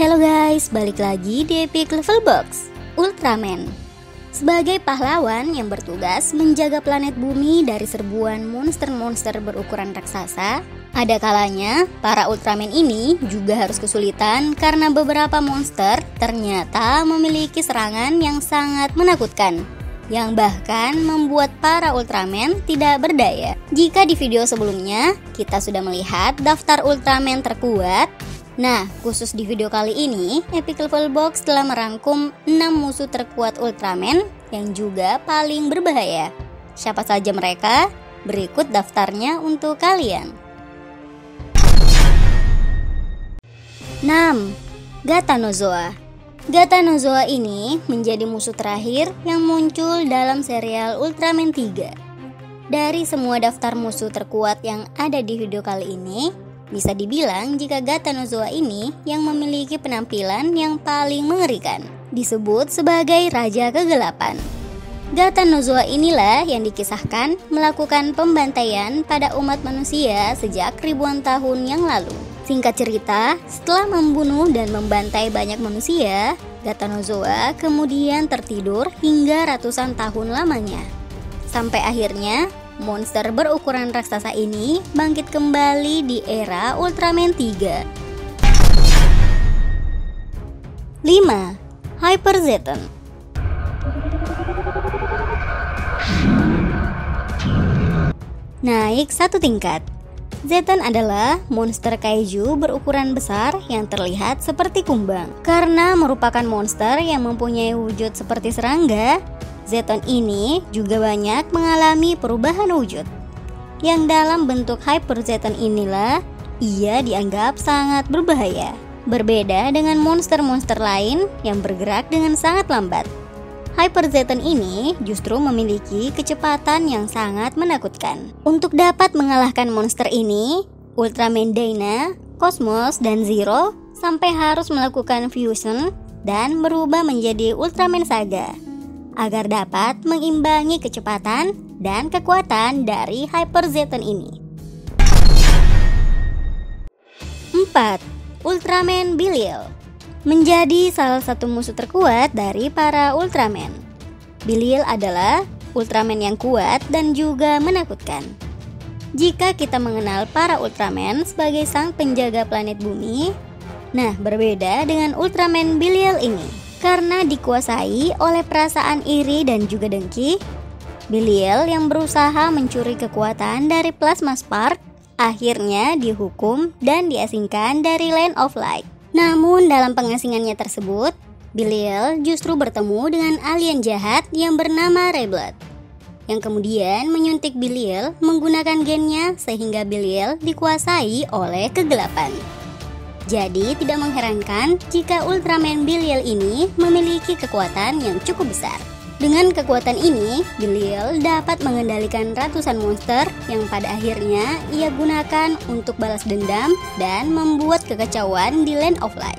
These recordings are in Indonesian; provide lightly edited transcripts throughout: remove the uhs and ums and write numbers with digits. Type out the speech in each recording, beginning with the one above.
Halo guys, balik lagi di Epic Level Box. Ultraman sebagai pahlawan yang bertugas menjaga planet bumi dari serbuan monster-monster berukuran raksasa, ada kalanya para Ultraman ini juga harus kesulitan karena beberapa monster ternyata memiliki serangan yang sangat menakutkan, yang bahkan membuat para Ultraman tidak berdaya. Jika di video sebelumnya kita sudah melihat daftar Ultraman terkuat, nah, khusus di video kali ini, Epic Level Box telah merangkum 6 musuh terkuat Ultraman yang juga paling berbahaya. Siapa saja mereka? Berikut daftarnya untuk kalian. 6. Gatanozoa. Gatanozoa ini menjadi musuh terakhir yang muncul dalam serial Ultraman 3. Dari semua daftar musuh terkuat yang ada di video kali ini, bisa dibilang jika Gatanozoa ini yang memiliki penampilan yang paling mengerikan, disebut sebagai Raja Kegelapan. Gatanozoa inilah yang dikisahkan melakukan pembantaian pada umat manusia sejak ribuan tahun yang lalu. Singkat cerita, setelah membunuh dan membantai banyak manusia, Gatanozoa kemudian tertidur hingga ratusan tahun lamanya. Sampai akhirnya monster berukuran raksasa ini bangkit kembali di era Ultraman 3. 5. Hyper Zeton. Naik satu tingkat. Zeton adalah monster kaiju berukuran besar yang terlihat seperti kumbang. Karena merupakan monster yang mempunyai wujud seperti serangga, Zeton ini juga banyak mengalami perubahan wujud. Yang dalam bentuk Hyper Zeton inilah ia dianggap sangat berbahaya. Berbeda dengan monster-monster lain yang bergerak dengan sangat lambat, Hyper Zeton ini justru memiliki kecepatan yang sangat menakutkan. Untuk dapat mengalahkan monster ini, Ultraman Dyna, Cosmos, dan Zero sampai harus melakukan fusion dan berubah menjadi Ultraman Saga agar dapat mengimbangi kecepatan dan kekuatan dari Hyper Zeton ini. 4. Ultraman Belial menjadi salah satu musuh terkuat dari para Ultraman. Belial adalah Ultraman yang kuat dan juga menakutkan. Jika kita mengenal para Ultraman sebagai sang penjaga planet bumi, nah berbeda dengan Ultraman Belial ini. Karena dikuasai oleh perasaan iri dan juga dengki, Belial yang berusaha mencuri kekuatan dari Plasma Spark akhirnya dihukum dan diasingkan dari Land of Light. Namun dalam pengasingannya tersebut, Belial justru bertemu dengan alien jahat yang bernama Reblood, yang kemudian menyuntik Belial menggunakan gennya sehingga Belial dikuasai oleh kegelapan. Jadi tidak mengherankan jika Ultraman Belial ini memiliki kekuatan yang cukup besar. Dengan kekuatan ini, Belial dapat mengendalikan ratusan monster yang pada akhirnya ia gunakan untuk balas dendam dan membuat kekacauan di Land of Light.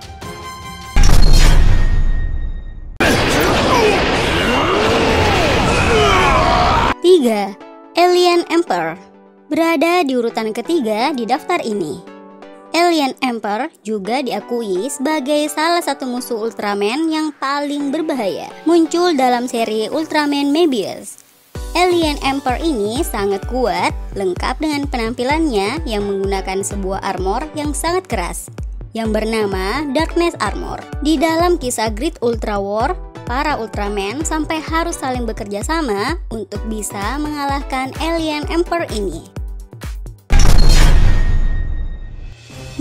3. Alien Emperor berada di urutan ketiga di daftar ini. Alien Emperor juga diakui sebagai salah satu musuh Ultraman yang paling berbahaya. Muncul dalam seri Ultraman Mebius. Alien Emperor ini sangat kuat, lengkap dengan penampilannya yang menggunakan sebuah armor yang sangat keras, yang bernama Darkness Armor. Di dalam kisah Great Ultra War, para Ultraman sampai harus saling bekerja sama untuk bisa mengalahkan Alien Emperor ini.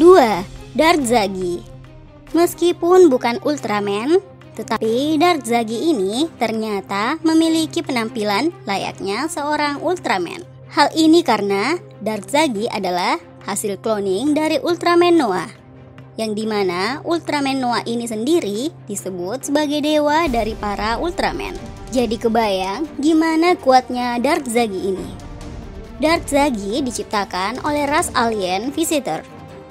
2. Dark Zagi. Meskipun bukan Ultraman, tetapi Dark Zagi ini ternyata memiliki penampilan layaknya seorang Ultraman. Hal ini karena Dark Zagi adalah hasil cloning dari Ultraman Noah, yang dimana Ultraman Noah ini sendiri disebut sebagai dewa dari para Ultraman. Jadi kebayang gimana kuatnya Dark Zagi ini. Dark Zagi diciptakan oleh ras alien Visitor,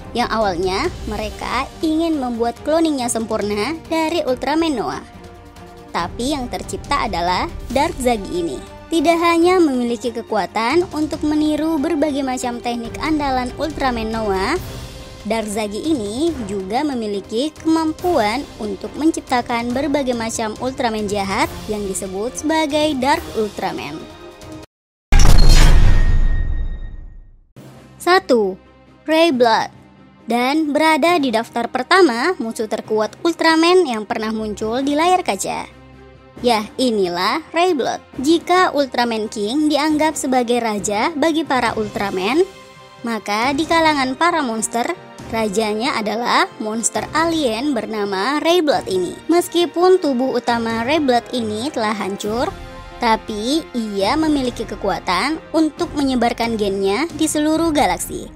yang awalnya mereka ingin membuat cloningnya sempurna dari Ultraman Noah. Tapi yang tercipta adalah Dark Zagi ini. Tidak hanya memiliki kekuatan untuk meniru berbagai macam teknik andalan Ultraman Noah, Darkzagi ini juga memiliki kemampuan untuk menciptakan berbagai macam Ultraman jahat yang disebut sebagai Dark Ultraman. 1. Rayblood, dan berada di daftar pertama musuh terkuat Ultraman yang pernah muncul di layar kaca. Ya, inilah Rayblood. Jika Ultraman King dianggap sebagai raja bagi para Ultraman, maka di kalangan para monster, rajanya adalah monster alien bernama Rayblood ini. Meskipun tubuh utama Rayblood ini telah hancur, tapi ia memiliki kekuatan untuk menyebarkan gennya di seluruh galaksi,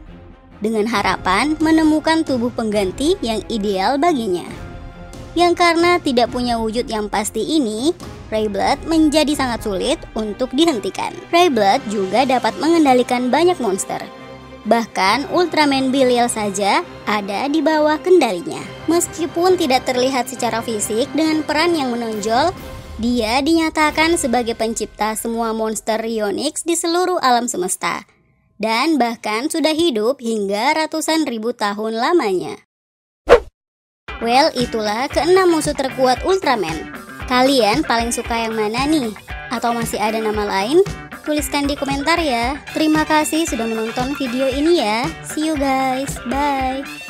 dengan harapan menemukan tubuh pengganti yang ideal baginya. Yang karena tidak punya wujud yang pasti ini, Rayblood menjadi sangat sulit untuk dihentikan. Rayblood juga dapat mengendalikan banyak monster. Bahkan Ultraman Belial saja ada di bawah kendalinya. Meskipun tidak terlihat secara fisik dengan peran yang menonjol, dia dinyatakan sebagai pencipta semua monster Rionix di seluruh alam semesta, dan bahkan sudah hidup hingga ratusan ribu tahun lamanya. Well, itulah ke-6 musuh terkuat Ultraman. Kalian paling suka yang mana nih? Atau masih ada nama lain? Tuliskan di komentar ya. Terima kasih sudah menonton video ini ya. See you guys. Bye.